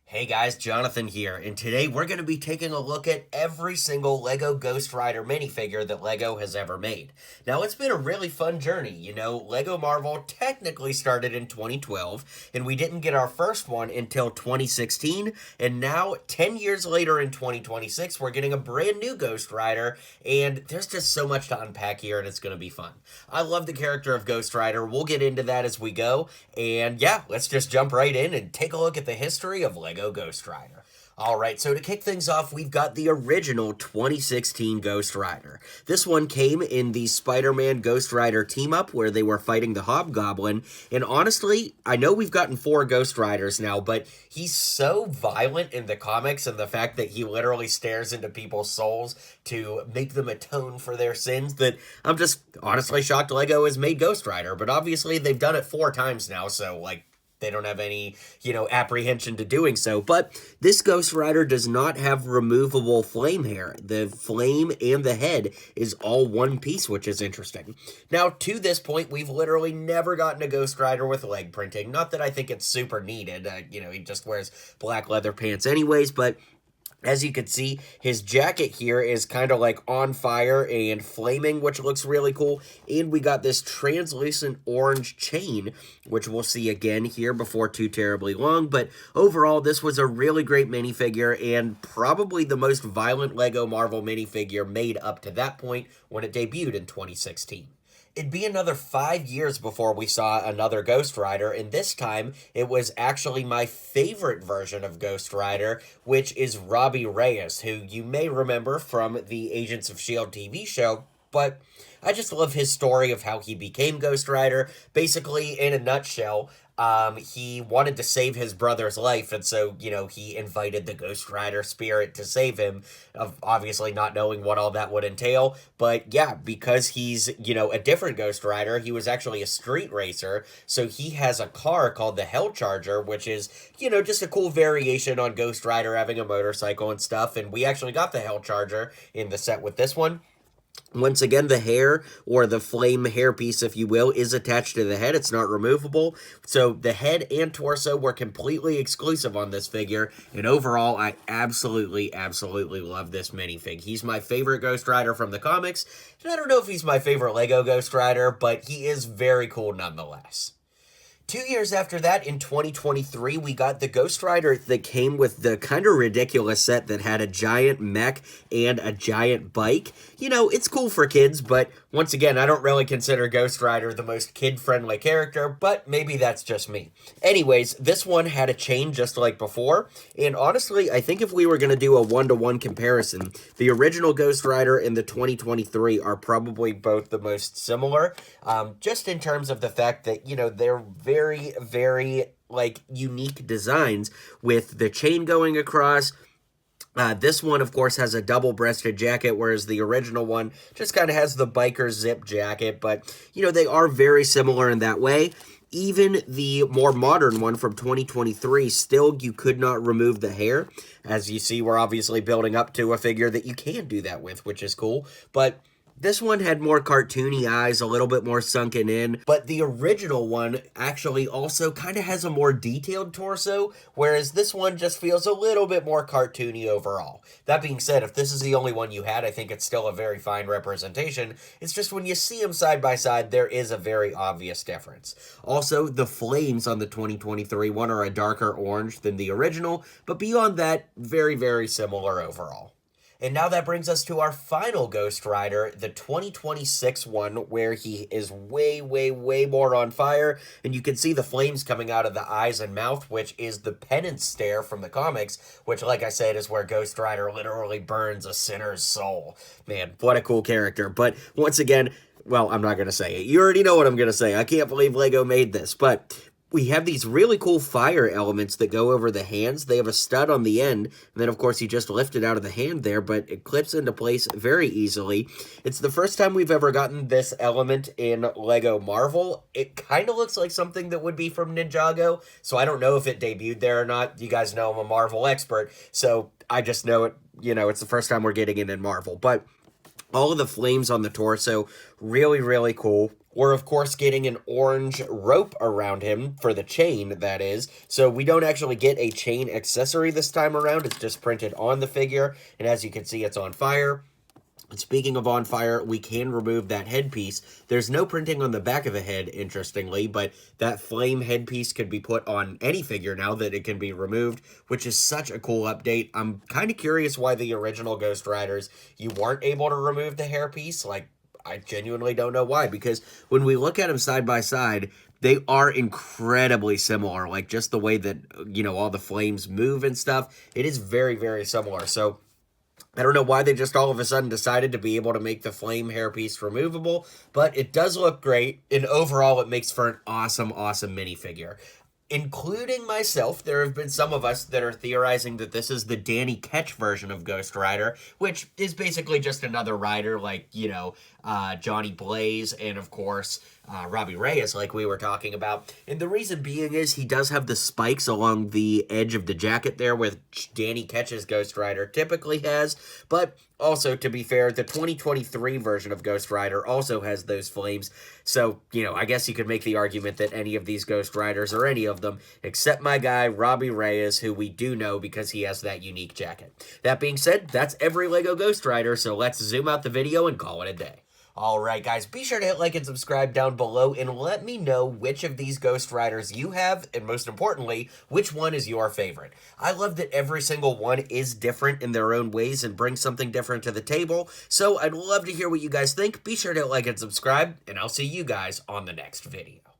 Hey guys, Jonathan here, and today we're going to be taking a look at every single LEGO Ghost Rider minifigure that LEGO has ever made. Now, it's been a really fun journey. LEGO Marvel technically started in 2012, and we didn't get our first one until 2016, and now, 10 years later in 2026, we're getting a brand new Ghost Rider, and there's just so much to unpack here, and it's going to be fun. I love the character of Ghost Rider. We'll get into that as we go, and yeah, let's just jump right in and take a look at the history of LEGO Ghost Rider. Alright, so to kick things off, we've got the original 2016 Ghost Rider. This one came in the Spider-Man Ghost Rider team-up where they were fighting the Hobgoblin, and honestly, I know we've gotten 4 Ghost Riders now, but he's so violent in the comics, and the fact that he literally stares into people's souls to make them atone for their sins, that I'm just honestly shocked LEGO has made Ghost Rider, but obviously they've done it 4 times now, so they don't have any, apprehension to doing so. But this Ghost Rider does not have removable flame hair. The flame and the head is all one piece, which is interesting. Now, to this point, we've literally never gotten a Ghost Rider with leg printing. Not that I think it's super needed. He just wears black leather pants anyways, but as you can see, his jacket here is kind of like on fire and flaming, which looks really cool. And we got this translucent orange chain, which we'll see again here before too terribly long. But overall, this was a really great minifigure and probably the most violent LEGO Marvel minifigure made up to that point when it debuted in 2016. It'd be another 5 years before we saw another Ghost Rider, and this time it was actually my favorite version of Ghost Rider, which is Robbie Reyes, who you may remember from the Agents of S.H.I.E.L.D. TV show, but I just love his story of how he became Ghost Rider. Basically, in a nutshell, he wanted to save his brother's life, and so, he invited the Ghost Rider spirit to save him, obviously not knowing what all that would entail, but yeah, because he's, a different Ghost Rider, he was actually a street racer, so he has a car called the Hell Charger, which is, just a cool variation on Ghost Rider having a motorcycle and stuff, and we actually got the Hell Charger in the set with this one. Once again, the hair, or the flame hairpiece, if you will, is attached to the head. It's not removable. So the head and torso were completely exclusive on this figure. And overall, I absolutely, absolutely love this minifig. He's my favorite Ghost Rider from the comics. And I don't know if he's my favorite LEGO Ghost Rider, but he is very cool nonetheless. 2 years after that, in 2023, we got the Ghost Rider that came with the kind of ridiculous set that had a giant mech and a giant bike. It's cool for kids, but once again, I don't really consider Ghost Rider the most kid-friendly character, but maybe that's just me. Anyways, this one had a chain just like before, and honestly, I think if we were going to do a one-to-one comparison, the original Ghost Rider and the 2023 are probably both the most similar, just in terms of the fact that, they're very, very, unique designs with the chain going across. This one, of course, has a double-breasted jacket, whereas the original one just kind of has the biker zip jacket, but, they are very similar in that way. Even the more modern one from 2023, still, you could not remove the hair. As you see, we're obviously building up to a figure that you can do that with, which is cool, but this one had more cartoony eyes, a little bit more sunken in, but the original one actually also kind of has a more detailed torso, whereas this one just feels a little bit more cartoony overall. That being said, if this is the only one you had, I think it's still a very fine representation. It's just when you see them side by side, there is a very obvious difference. Also, the flames on the 2023 one are a darker orange than the original, but beyond that, very, very similar overall. And now that brings us to our final Ghost Rider, the 2026 one, where he is way, way, way more on fire, and you can see the flames coming out of the eyes and mouth, which is the penance stare from the comics, which, like I said, is where Ghost Rider literally burns a sinner's soul. Man, what a cool character. But once again, well, I'm not going to say it. You already know what I'm going to say. I can't believe LEGO made this, but we have these really cool fire elements that go over the hands. They have a stud on the end, and then, of course, you just lift it out of the hand there, but it clips into place very easily. It's the first time we've ever gotten this element in LEGO Marvel. It kind of looks like something that would be from Ninjago, so I don't know if it debuted there or not. You guys know I'm a Marvel expert, so I just know it, it's the first time we're getting it in Marvel. But all of the flames on the torso, really, really cool. We're, of course, getting an orange rope around him for the chain, that is. So we don't actually get a chain accessory this time around. It's just printed on the figure. And as you can see, it's on fire. And speaking of on fire, we can remove that headpiece. There's no printing on the back of the head, interestingly, but that flame headpiece could be put on any figure now that it can be removed, which is such a cool update. I'm kind of curious why the original Ghost Riders, you weren't able to remove the hairpiece. Like, I genuinely don't know why, because when we look at them side by side, they are incredibly similar. Like, just the way that, you know, all the flames move and stuff, it is very, very similar. So I don't know why they just all of a sudden decided to be able to make the flame hairpiece removable, but it does look great, and overall it makes for an awesome, awesome minifigure. Including myself, there have been some of us that are theorizing that this is the Danny Ketch version of Ghost Rider, which is basically just another rider like, you know, Johnny Blaze and, of course, Robbie Reyes, like we were talking about. And the reason being is he does have the spikes along the edge of the jacket there, which Danny Ketch's Ghost Rider typically has. But also, to be fair, the 2023 version of Ghost Rider also has those flames. So, you know, I guess you could make the argument that any of these Ghost Riders, or any of them, except my guy, Robbie Reyes, who we do know because he has that unique jacket. That being said, that's every LEGO Ghost Rider, so let's zoom out the video and call it a day. Alright guys, be sure to hit like and subscribe down below and let me know which of these Ghost Riders you have, and most importantly, which one is your favorite. I love that every single one is different in their own ways and brings something different to the table, so I'd love to hear what you guys think. Be sure to hit like and subscribe, and I'll see you guys on the next video.